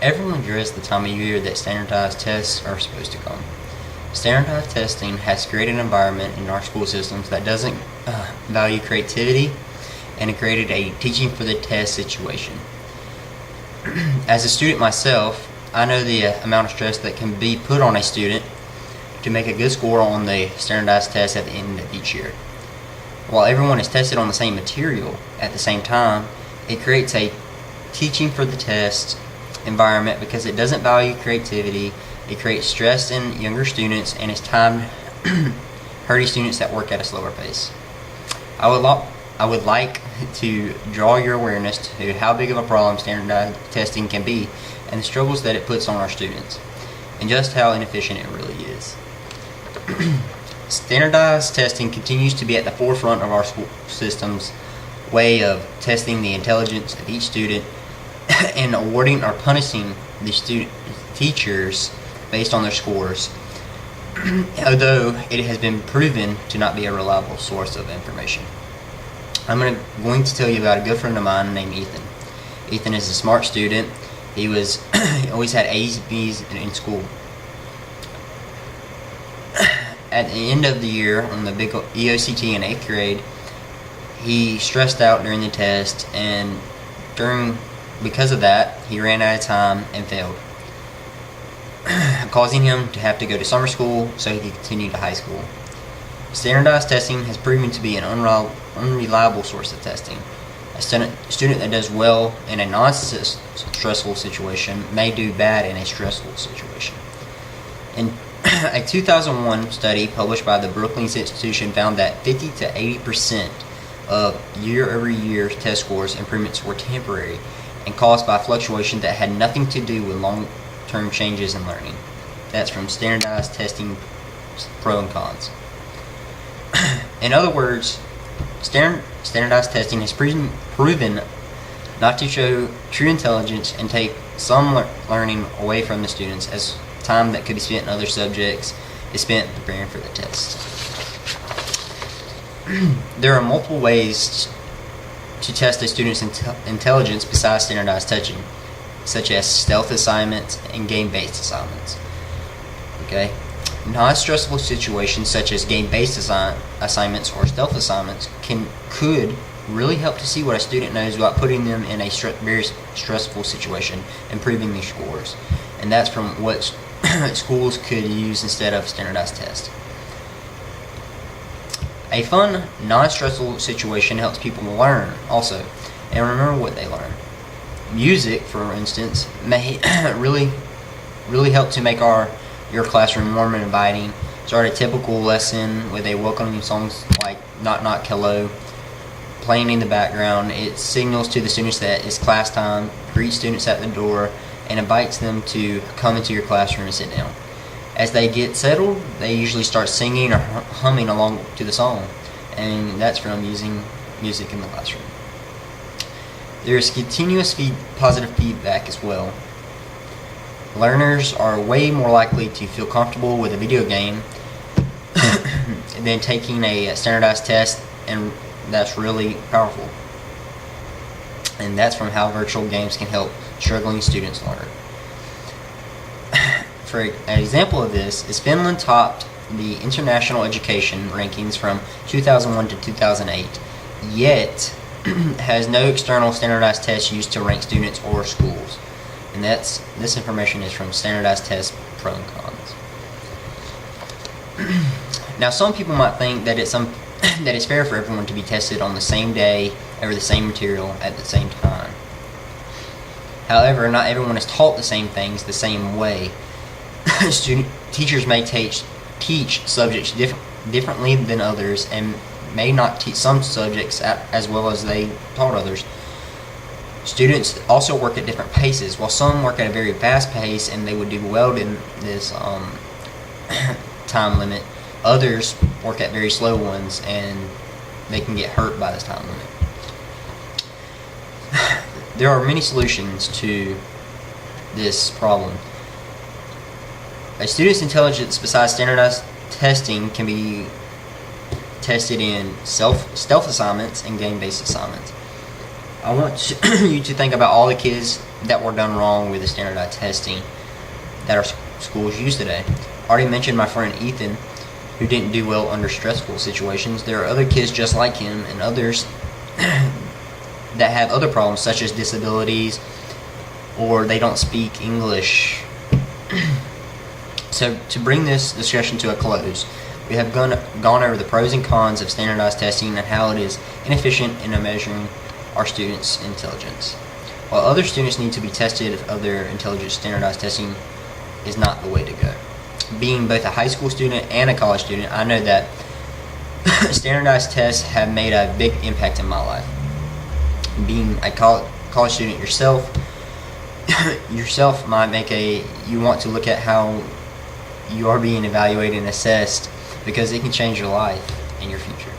Everyone dreads the time of year that standardized tests are supposed to come. Standardized testing has created an environment in our school systems that doesn't value creativity, and it created a teaching for the test situation. As a student myself, I know the amount of stress that can be put on a student to make a good score on the standardized test at the end of each year. While everyone is tested on the same material at the same time, it creates a teaching for the test environment because it doesn't value creativity. It creates stress in younger students, and it's timed hurting students that work at a slower pace. I would like to draw your awareness to how big of a problem standardized testing can be and the struggles that it puts on our students, and just how inefficient it really is. Standardized testing continues to be at the forefront of our school system's way of testing the intelligence of each student and awarding or punishing the teachers based on their scores, although it has been proven to not be a reliable source of information. I'm going to tell you about a good friend of mine named Ethan. Ethan is a smart student. He always had A's, B's in school. At the end of the year, on the big EOCT in 8th grade, he stressed out during the test, and because of that, he ran out of time and failed, causing him to have to go to summer school so he could continue to high school. Standardized testing has proven to be an unreliable source of testing. A student that does well in a non-stressful situation may do bad in a stressful situation. In a 2001 study published by the Brookings Institution found that 50 to 80% of year-over-year test scores improvements were temporary and caused by fluctuation that had nothing to do with long-term changes in learning. That's from Standardized Testing Pro and Cons. In other words, standardized testing has proven not to show true intelligence and take some learning away from the students, as time that could be spent in other subjects is spent preparing for the test. There are multiple ways to test a student's intelligence besides standardized testing, such as stealth assignments and game-based assignments. Okay? Non-stressful situations such as game-based assignments or stealth assignments could really help to see what a student knows without putting them in a very stressful situation, improving their scores. And that's from what schools could use instead of standardized tests. A fun, non-stressful situation helps people learn also and remember what they learn. Music, for instance, may really help to make your classroom warm and inviting. Start a typical lesson with a welcoming songs like Knock Knock Hello playing in the background. It signals to the students that it's class time, greets students at the door, and invites them to come into your classroom and sit down. As they get settled, they usually start singing or humming along to the song, and that's from using music in the classroom. There is continuous positive feedback as well. Learners are way more likely to feel comfortable with a video game than taking a standardized test, and that's really powerful. And that's from how virtual games can help struggling students learn. For an example of this is Finland topped the international education rankings from 2001 to 2008, yet has no external standardized tests used to rank students or schools. And this information is from Standardized Test Pro and Cons. Now, some people might think that it's fair for everyone to be tested on the same day over the same material at the same time. However, not everyone is taught the same things the same way. Teachers may teach subjects differently than others, and may not teach some subjects as well as they taught others. Students also work at different paces. While some work at a very fast pace and they would do well in this time limit, others work at very slow ones and they can get hurt by this time limit. There are many solutions to this problem. A student's intelligence besides standardized testing can be tested in stealth assignments and game-based assignments. I want you to think about all the kids that were done wrong with the standardized testing that our schools use today. I already mentioned my friend Ethan, who didn't do well under stressful situations. There are other kids just like him and others that have other problems such as disabilities or they don't speak English. So to bring this discussion to a close, we have gone over the pros and cons of standardized testing and how it is inefficient in measuring our students' intelligence. While other students need to be tested of their intelligence, standardized testing is not the way to go. Being both a high school student and a college student, I know that standardized tests have made a big impact in my life. Being a college student yourself might make you want to look at how you are being evaluated and assessed, because it can change your life and your future.